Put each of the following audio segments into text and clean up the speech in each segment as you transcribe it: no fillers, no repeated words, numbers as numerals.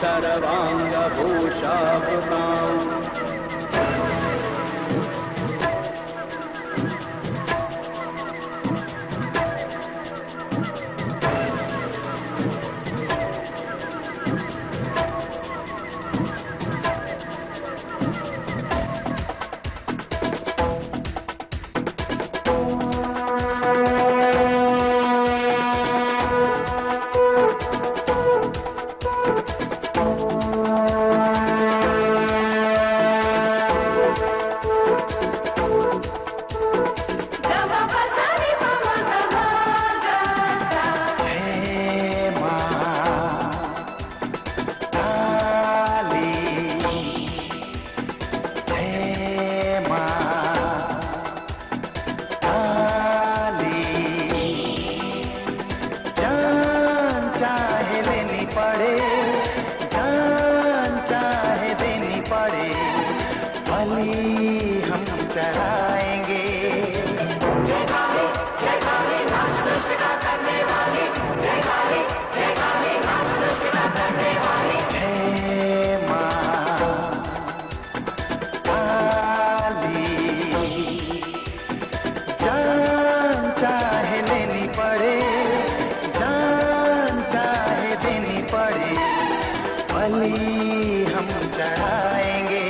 सर्वाङ्गभूषावृताम् हम चढ़ाएंगे। जय काली नाच नृत्य करने वाली, जय काली नाच नृत्य करने वाली। जय मां काली, जान चाहे लेनी पड़े, जान चाहे देनी पड़े, बलि हम चढ़ाएंगे।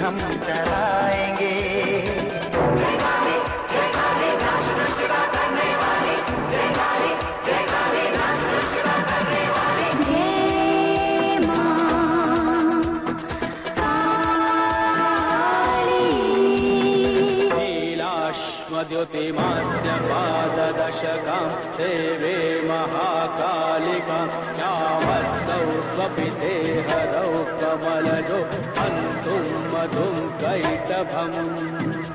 हम चलाएंगे। जय काली नाच नृत्य करने वाली, जय काली नाच नृत्य करने वाली। जय मां काली। नीलाश्मद्युतिमास्य पाददशकां देवे महाकालिकां श्यामस्तौ स्वपिते हरौ कमलजो हन्तुं मधुं कैटभम्।